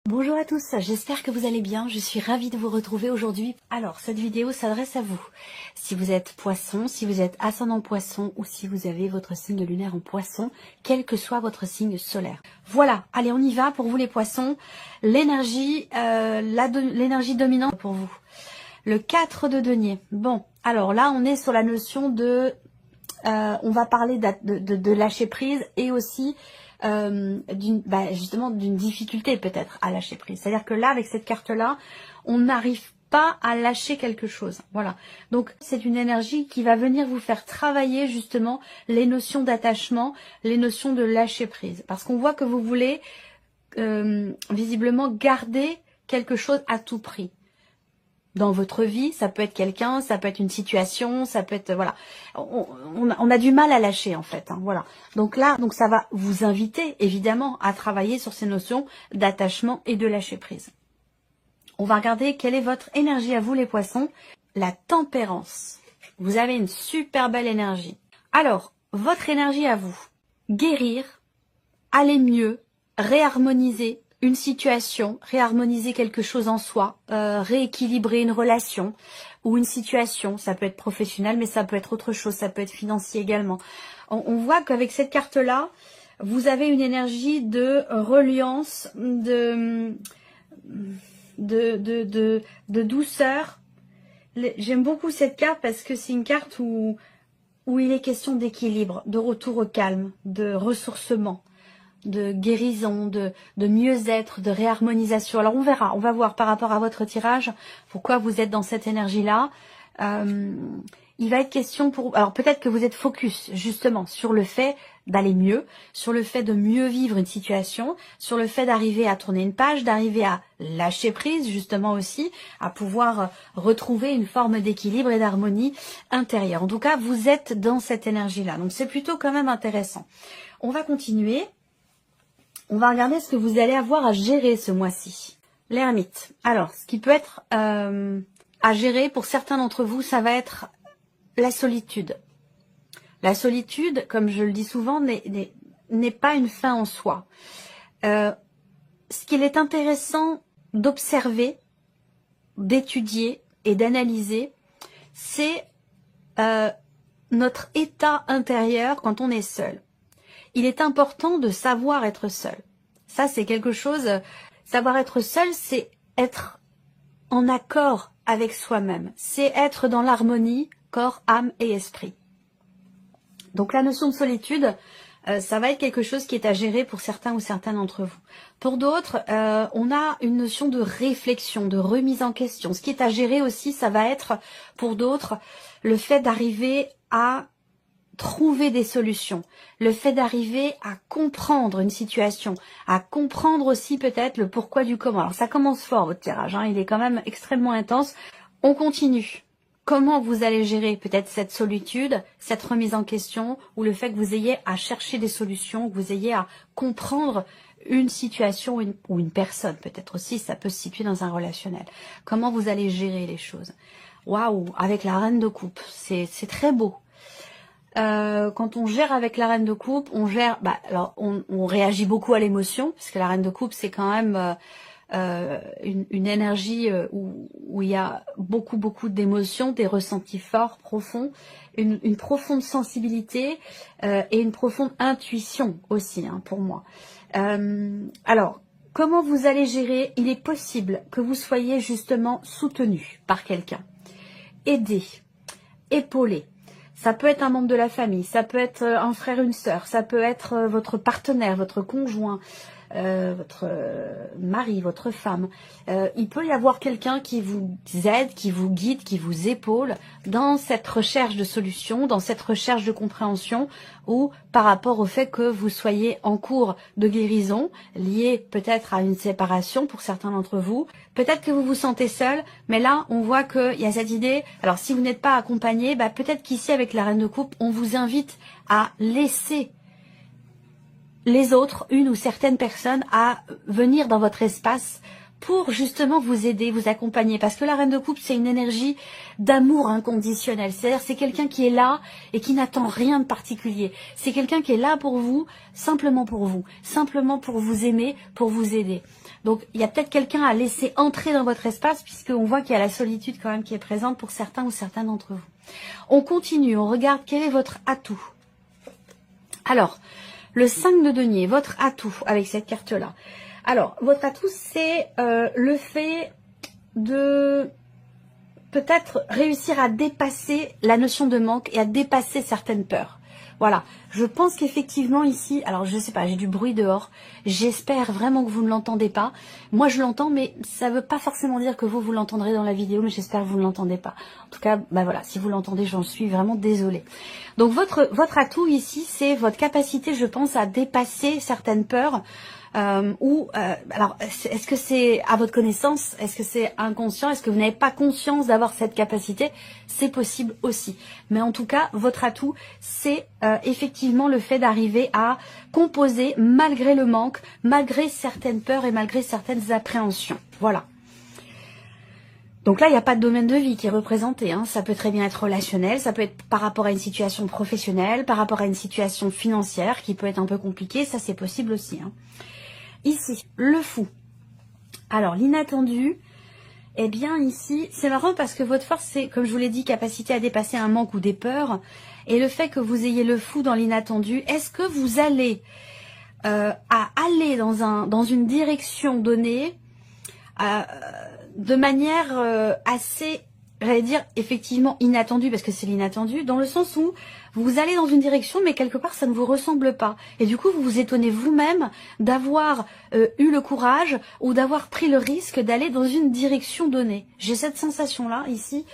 Bonjour à tous, j'espère que vous allez bien, je suis ravie de vous retrouver aujourd'hui. Alors, cette vidéo s'adresse à vous. Si vous êtes poisson, si vous êtes ascendant poisson ou si vous avez votre signe lunaire en poisson, quel que soit votre signe solaire. Voilà, allez on y va pour vous les poissons. L'énergie l'énergie dominante pour vous. Le 4 de denier. Bon, alors là on est sur la notion de... on va parler de lâcher prise et aussi justement d'une difficulté peut-être à lâcher prise. C'est-à-dire que là, avec cette carte-là, on n'arrive pas à lâcher quelque chose. Voilà. Donc, c'est une énergie qui va venir vous faire travailler justement les notions d'attachement, les notions de lâcher prise. Parce qu'on voit que vous voulez visiblement garder quelque chose à tout prix. Dans votre vie, ça peut être quelqu'un, ça peut être une situation, ça peut être, voilà. On a du mal à lâcher, en fait, hein, voilà. Donc là, ça va vous inviter, évidemment, à travailler sur ces notions d'attachement et de lâcher prise. On va regarder quelle est votre énergie à vous, les poissons. La tempérance. Vous avez une super belle énergie. Alors, votre énergie à vous. Guérir, aller mieux, réharmoniser une situation, réharmoniser quelque chose en soi, rééquilibrer une relation ou une situation. Ça peut être professionnel, mais ça peut être autre chose, ça peut être financier également. On voit qu'avec cette carte-là, vous avez une énergie de reliance, de douceur. J'aime beaucoup cette carte parce que c'est une carte où il est question d'équilibre, de retour au calme, de ressourcement, de guérison, de mieux-être, de réharmonisation. Alors on verra, on va voir par rapport à votre tirage, pourquoi vous êtes dans cette énergie-là. Il va être question pour... Alors peut-être que vous êtes focus justement sur le fait d'aller mieux, sur le fait de mieux vivre une situation, sur le fait d'arriver à tourner une page, d'arriver à lâcher prise justement aussi, à pouvoir retrouver une forme d'équilibre et d'harmonie intérieure. En tout cas, vous êtes dans cette énergie-là, donc c'est plutôt quand même intéressant. On va continuer. On va regarder ce que vous allez avoir à gérer ce mois-ci. L'ermite. Alors, ce qui peut être à gérer pour certains d'entre vous, ça va être la solitude. La solitude, comme je le dis souvent, n'est pas une fin en soi. Ce qu'il est intéressant d'observer, d'étudier et d'analyser, c'est notre état intérieur quand on est seul. Il est important de savoir être seul. Ça, c'est quelque chose... Savoir être seul, c'est être en accord avec soi-même. C'est être dans l'harmonie, corps, âme et esprit. Donc la notion de solitude, ça va être quelque chose qui est à gérer pour certains ou certaines d'entre vous. Pour d'autres, on a une notion de réflexion, de remise en question. Ce qui est à gérer aussi, ça va être pour d'autres le fait d'arriver à trouver des solutions, le fait d'arriver à comprendre une situation, à comprendre aussi peut-être le pourquoi du comment. Alors ça commence fort votre tirage, hein, il est quand même extrêmement intense. On continue. Comment vous allez gérer peut-être cette solitude, cette remise en question, ou le fait que vous ayez à chercher des solutions, que vous ayez à comprendre une situation ou une personne, peut-être aussi, ça peut se situer dans un relationnel. Comment vous allez gérer les choses? Waouh, avec la reine de coupe, c'est très beau. Quand on gère avec la reine de coupe, on gère, alors on réagit beaucoup à l'émotion, parce que la reine de coupe c'est quand même une énergie où il y a beaucoup d'émotions, des ressentis forts, profonds, une profonde sensibilité et une profonde intuition aussi, hein, pour moi. Alors, comment vous allez gérer? Il est possible que vous soyez justement soutenu par quelqu'un, aidé, épaulé. Ça peut être un membre de la famille, ça peut être un frère, une sœur, ça peut être votre partenaire, votre conjoint, votre mari, votre femme. Il peut y avoir quelqu'un qui vous aide, qui vous guide, qui vous épaule dans cette recherche de solutions, dans cette recherche de compréhension, ou par rapport au fait que vous soyez en cours de guérison, lié peut-être à une séparation pour certains d'entre vous. Peut-être que vous vous sentez seul, mais là on voit qu'il y a cette idée, alors si vous n'êtes pas accompagné, peut-être qu'ici avec la reine de coupe, on vous invite à laisser les autres, une ou certaines personnes, à venir dans votre espace pour justement vous aider, vous accompagner. Parce que la reine de coupe, c'est une énergie d'amour inconditionnel. C'est-à-dire c'est quelqu'un qui est là et qui n'attend rien de particulier. C'est quelqu'un qui est là pour vous, simplement pour vous aimer, pour vous aider. Donc il y a peut-être quelqu'un à laisser entrer dans votre espace, puisqu'on voit qu'il y a la solitude quand même qui est présente pour certains ou certaines d'entre vous. On continue, on regarde quel est votre atout. Alors, le 5 de denier, votre atout avec cette carte-là. Alors, votre atout, c'est le fait de peut-être réussir à dépasser la notion de manque et à dépasser certaines peurs. Voilà, je pense qu'effectivement ici, alors je sais pas, j'ai du bruit dehors, j'espère vraiment que vous ne l'entendez pas. Moi je l'entends, mais ça veut pas forcément dire que vous l'entendrez dans la vidéo, mais j'espère que vous ne l'entendez pas. En tout cas, bah voilà, si vous l'entendez, j'en suis vraiment désolée. Donc votre atout ici, c'est votre capacité, je pense, à dépasser certaines peurs. Alors, est-ce que c'est à votre connaissance? Est-ce que c'est inconscient? Est-ce que vous n'avez pas conscience d'avoir cette capacité? C'est possible aussi. Mais en tout cas, votre atout, c'est effectivement le fait d'arriver à composer malgré le manque, malgré certaines peurs et malgré certaines appréhensions. Voilà. Donc là, il n'y a pas de domaine de vie qui est représenté. Hein. Ça peut très bien être relationnel, ça peut être par rapport à une situation professionnelle, par rapport à une situation financière qui peut être un peu compliquée. Ça, c'est possible aussi. Hein. Ici, le fou. Alors, l'inattendu, eh bien ici, c'est marrant parce que votre force, c'est, comme je vous l'ai dit, capacité à dépasser un manque ou des peurs. Et le fait que vous ayez le fou dans l'inattendu, est-ce que vous allez aller dans une direction donnée de manière assez, j'allais dire, effectivement inattendue, parce que c'est l'inattendu, dans le sens où vous allez dans une direction, mais quelque part, ça ne vous ressemble pas. Et du coup, vous vous étonnez vous-même d'avoir eu le courage ou d'avoir pris le risque d'aller dans une direction donnée. J'ai cette sensation-là, ici,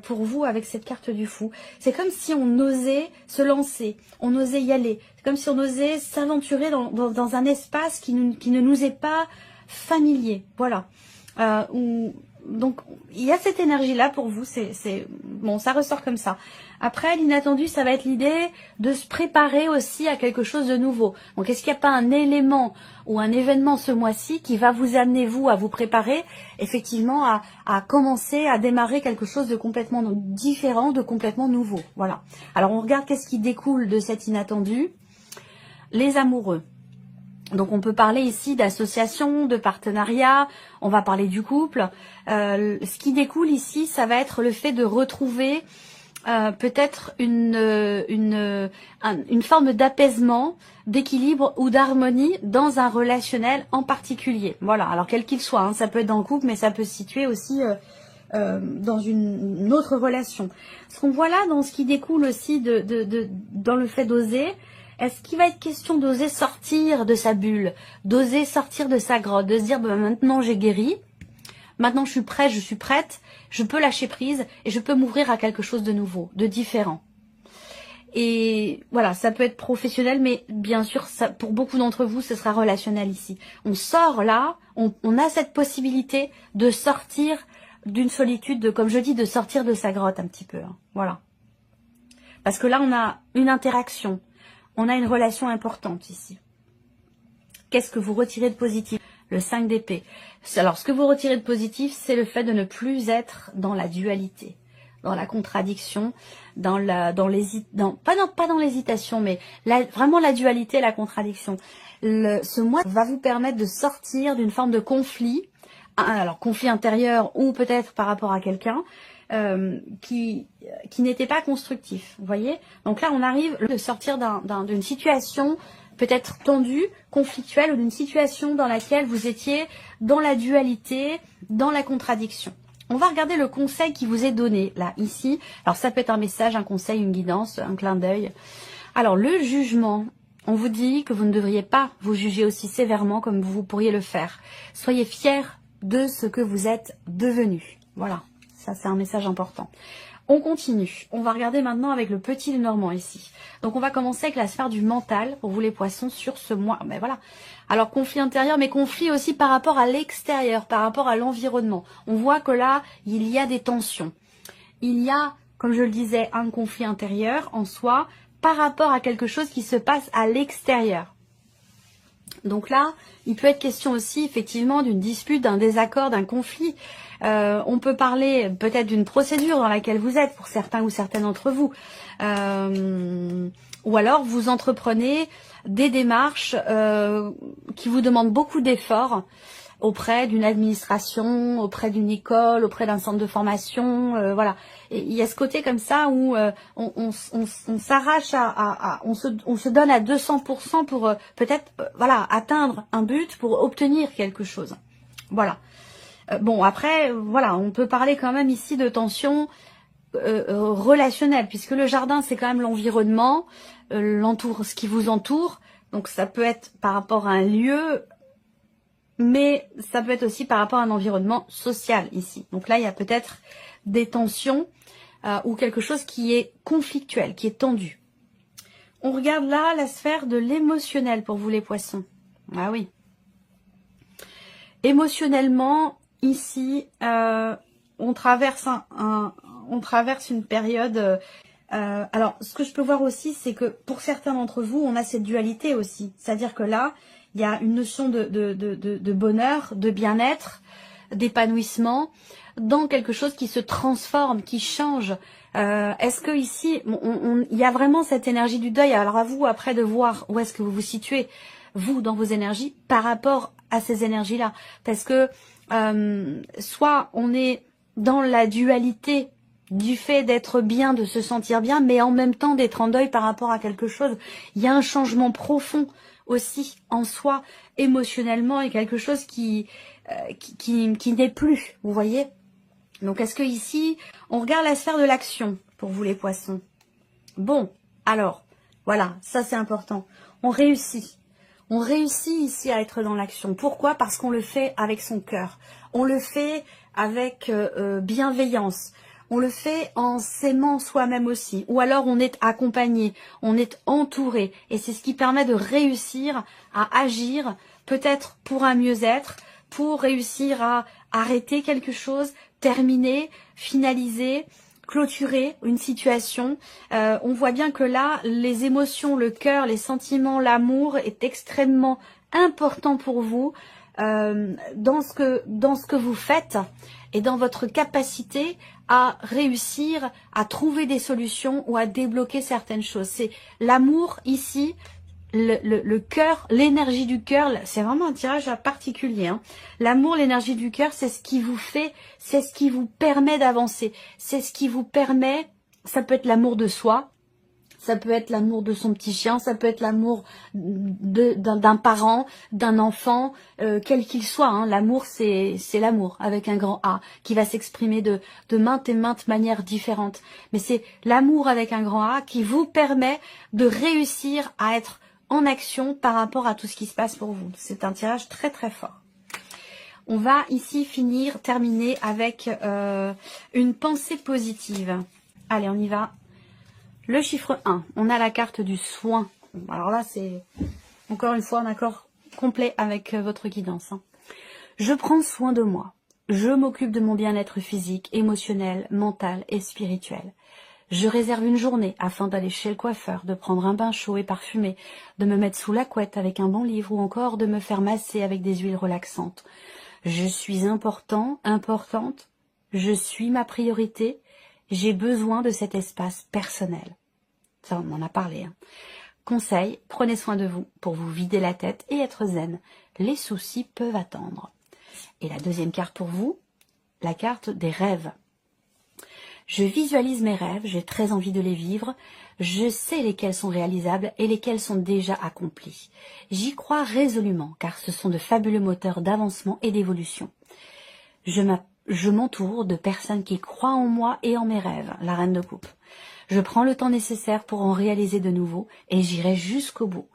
pour vous, avec cette carte du fou. C'est comme si on osait se lancer, on osait y aller. C'est comme si on osait s'aventurer dans un espace qui ne nous est pas familier. Voilà. Donc, il y a cette énergie-là pour vous, bon, ça ressort comme ça. Après, l'inattendu, ça va être l'idée de se préparer aussi à quelque chose de nouveau. Donc, est-ce qu'il n'y a pas un élément ou un événement ce mois-ci qui va vous amener, vous, à vous préparer, effectivement, à commencer, à démarrer quelque chose de complètement différent, de complètement nouveau. Voilà. Alors, on regarde qu'est-ce qui découle de cet inattendu. Les amoureux. Donc on peut parler ici d'association, de partenariat, on va parler du couple. Ce qui découle ici, ça va être le fait de retrouver peut-être une forme d'apaisement, d'équilibre ou d'harmonie dans un relationnel en particulier. Voilà, alors quel qu'il soit, hein, ça peut être dans le couple, mais ça peut se situer aussi dans une autre relation. Ce qu'on voit là, dans ce qui découle aussi dans le fait d'oser, est-ce qu'il va être question d'oser sortir de sa bulle, d'oser sortir de sa grotte, de se dire bah, maintenant j'ai guéri, maintenant je suis prêt, je suis prête, je peux lâcher prise et je peux m'ouvrir à quelque chose de nouveau, de différent. Et voilà, ça peut être professionnel, mais bien sûr, ça, pour beaucoup d'entre vous, ce sera relationnel ici. On sort là, on a cette possibilité de sortir d'une solitude, comme je dis, de sortir de sa grotte un petit peu. Hein. Voilà. Parce que là, on a une interaction. On a une relation importante ici. Qu'est-ce que vous retirez de positif? Le 5 d'épée. Alors, ce que vous retirez de positif, c'est le fait de ne plus être dans la dualité, dans la contradiction, pas dans l'hésitation, mais vraiment la dualité et la contradiction. Ce mois va vous permettre de sortir d'une forme de conflit, alors conflit intérieur ou peut-être par rapport à quelqu'un, qui n'était pas constructif, vous voyez. Donc là, on arrive de sortir d'une situation peut-être tendue, conflictuelle, ou d'une situation dans laquelle vous étiez dans la dualité, dans la contradiction. On va regarder le conseil qui vous est donné, là, ici. Alors, ça peut être un message, un conseil, une guidance, un clin d'œil. Alors, le jugement, on vous dit que vous ne devriez pas vous juger aussi sévèrement comme vous pourriez le faire. Soyez fiers de ce que vous êtes devenu. Voilà. Ça, c'est un message important. On continue. On va regarder maintenant avec le petit Lenormand ici. Donc, on va commencer avec la sphère du mental pour vous les poissons sur ce mois. Ben voilà. Alors, conflit intérieur, mais conflit aussi par rapport à l'extérieur, par rapport à l'environnement. On voit que là, il y a des tensions. Il y a, comme je le disais, un conflit intérieur en soi par rapport à quelque chose qui se passe à l'extérieur. Donc là, il peut être question aussi effectivement d'une dispute, d'un désaccord, d'un conflit. On peut parler peut-être d'une procédure dans laquelle vous êtes pour certains ou certaines d'entre vous. Ou alors vous entreprenez des démarches qui vous demandent beaucoup d'efforts auprès d'une administration, auprès d'une école, auprès d'un centre de formation, voilà. Et il y a ce côté comme ça où on s'arrache on se donne à 200% pour peut-être voilà, atteindre un but, pour obtenir quelque chose. Voilà. Bon, après, voilà, on peut parler quand même ici de tension relationnelle, puisque le jardin, c'est quand même l'environnement, ce qui vous entoure. Donc ça peut être par rapport à un lieu, mais ça peut être aussi par rapport à un environnement social ici. Donc là, il y a peut-être des tensions ou quelque chose qui est conflictuel, qui est tendu. On regarde là la sphère de l'émotionnel pour vous les poissons. Ah oui. Émotionnellement, ici, on traverse une période... alors, ce que je peux voir aussi, c'est que pour certains d'entre vous, on a cette dualité aussi. C'est-à-dire que là, il y a une notion de bonheur, de bien-être, d'épanouissement, dans quelque chose qui se transforme, qui change. Est-ce que ici, il y a vraiment cette énergie du deuil? Alors à vous, après, de voir où est-ce que vous vous situez, vous, dans vos énergies, par rapport à ces énergies-là. Parce que soit on est dans la dualité du fait d'être bien, de se sentir bien, mais en même temps d'être en deuil par rapport à quelque chose. Il y a un changement profond aussi en soi, émotionnellement, et quelque chose qui n'est plus, vous voyez. Donc est-ce que ici, on regarde la sphère de l'action pour vous les poissons? Bon, alors, voilà, ça c'est important. On réussit. On réussit ici à être dans l'action. Pourquoi? Parce qu'on le fait avec son cœur. On le fait avec bienveillance. On le fait en s'aimant soi-même aussi. Ou alors on est accompagné, on est entouré. Et c'est ce qui permet de réussir à agir, peut-être pour un mieux-être, pour réussir à arrêter quelque chose, terminer, finaliser, clôturer une situation. On voit bien que là, les émotions, le cœur, les sentiments, l'amour est extrêmement important pour vous dans ce que vous faites et dans votre capacité à réussir à trouver des solutions ou à débloquer certaines choses. C'est l'amour ici, le cœur, l'énergie du cœur, c'est vraiment un tirage particulier. Hein. L'amour, l'énergie du cœur, c'est ce qui vous fait, c'est ce qui vous permet d'avancer. C'est ce qui vous permet, ça peut être l'amour de soi, ça peut être l'amour de son petit chien, ça peut être l'amour d'un parent, d'un enfant, quel qu'il soit. Hein. L'amour, c'est l'amour avec un grand A, qui va s'exprimer de maintes et maintes manières différentes. Mais c'est l'amour avec un grand A qui vous permet de réussir à être en action par rapport à tout ce qui se passe pour vous. C'est un tirage très très fort. On va ici terminer avec une pensée positive. Allez, on y va. Le chiffre 1, on a la carte du soin. Alors là, c'est encore une fois un accord complet avec votre guidance. Hein. Je prends soin de moi. Je m'occupe de mon bien-être physique, émotionnel, mental et spirituel. Je réserve une journée afin d'aller chez le coiffeur, de prendre un bain chaud et parfumé, de me mettre sous la couette avec un bon livre ou encore de me faire masser avec des huiles relaxantes. Je suis important, importante. Je suis ma priorité. J'ai besoin de cet espace personnel. Ça, on en a parlé. Hein. Conseil, prenez soin de vous pour vous vider la tête et être zen. Les soucis peuvent attendre. Et la deuxième carte pour vous, la carte des rêves. Je visualise mes rêves, j'ai très envie de les vivre. Je sais lesquels sont réalisables et lesquels sont déjà accomplis. J'y crois résolument car ce sont de fabuleux moteurs d'avancement et d'évolution. Je m'entoure de personnes qui croient en moi et en mes rêves, la reine de coupe. Je prends le temps nécessaire pour en réaliser de nouveau et j'irai jusqu'au bout.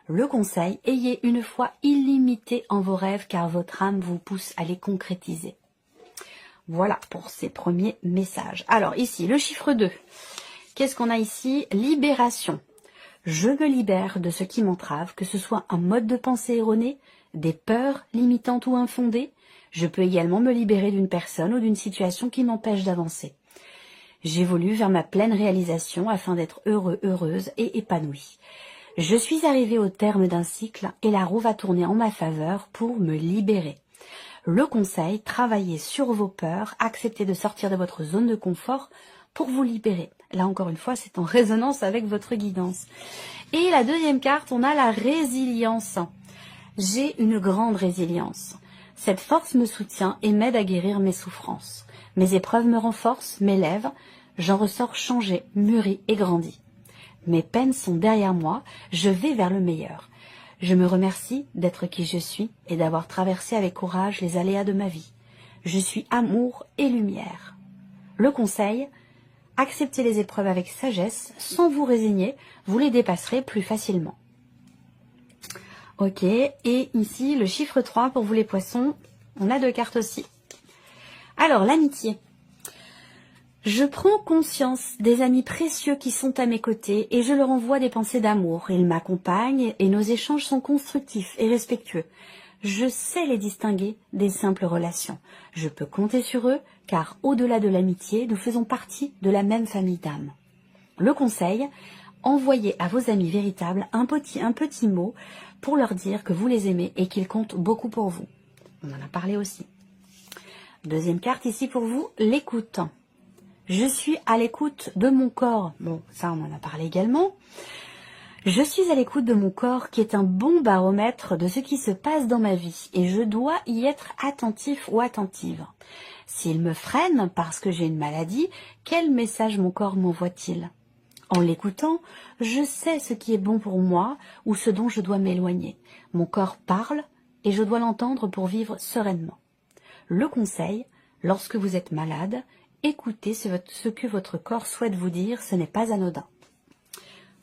Le conseil, ayez une foi illimitée en vos rêves car votre âme vous pousse à les concrétiser. Voilà pour ces premiers messages. Alors ici, le chiffre 2. Qu'est-ce qu'on a ici? Libération. Je me libère de ce qui m'entrave, que ce soit un mode de pensée erroné, des peurs limitantes ou infondées. Je peux également me libérer d'une personne ou d'une situation qui m'empêche d'avancer. J'évolue vers ma pleine réalisation afin d'être heureux, heureuse et épanouie. Je suis arrivée au terme d'un cycle et la roue va tourner en ma faveur pour me libérer. Le conseil, travaillez sur vos peurs, acceptez de sortir de votre zone de confort pour vous libérer. Là encore une fois, c'est en résonance avec votre guidance. Et la deuxième carte, on a la résilience. J'ai une grande résilience. Cette force me soutient et m'aide à guérir mes souffrances. Mes épreuves me renforcent, m'élèvent. J'en ressors changé, mûri et grandi. Mes peines sont derrière moi, je vais vers le meilleur. Je me remercie d'être qui je suis et d'avoir traversé avec courage les aléas de ma vie. Je suis amour et lumière. Le conseil, acceptez les épreuves avec sagesse, sans vous résigner, vous les dépasserez plus facilement. Ok, et ici le chiffre 3 pour vous les poissons, on a 2 cartes aussi. Alors l'amitié. Je prends conscience des amis précieux qui sont à mes côtés et je leur envoie des pensées d'amour. Ils m'accompagnent et nos échanges sont constructifs et respectueux. Je sais les distinguer des simples relations. Je peux compter sur eux car au-delà de l'amitié, nous faisons partie de la même famille d'âmes. Le conseil, envoyez à vos amis véritables un petit mot pour leur dire que vous les aimez et qu'ils comptent beaucoup pour vous. On en a parlé aussi. Deuxième carte ici pour vous, l'écoute. Je suis à l'écoute de mon corps. Bon, ça on en a parlé également. Je suis à l'écoute de mon corps qui est un bon baromètre de ce qui se passe dans ma vie et je dois y être attentif ou attentive. S'il me freine parce que j'ai une maladie, quel message mon corps m'envoie-t-il? En l'écoutant, je sais ce qui est bon pour moi ou ce dont je dois m'éloigner. Mon corps parle et je dois l'entendre pour vivre sereinement. Le conseil, lorsque vous êtes malade, écoutez ce que votre corps souhaite vous dire, ce n'est pas anodin.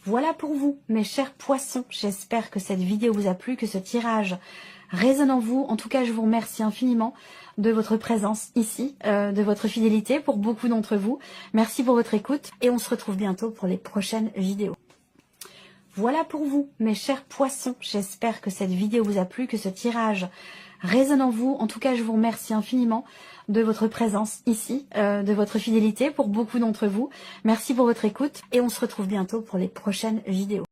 Voilà pour vous, mes chers poissons. J'espère que cette vidéo vous a plu, que ce tirage résonne en vous. En tout cas, je vous remercie infiniment de votre présence ici, de votre fidélité pour beaucoup d'entre vous. Merci pour votre écoute et on se retrouve bientôt pour les prochaines vidéos. Voilà pour vous, mes chers poissons. J'espère que cette vidéo vous a plu, que ce tirage résonne en vous. En tout cas, je vous remercie infiniment de votre présence ici, de votre fidélité pour beaucoup d'entre vous. Merci pour votre écoute et on se retrouve bientôt pour les prochaines vidéos.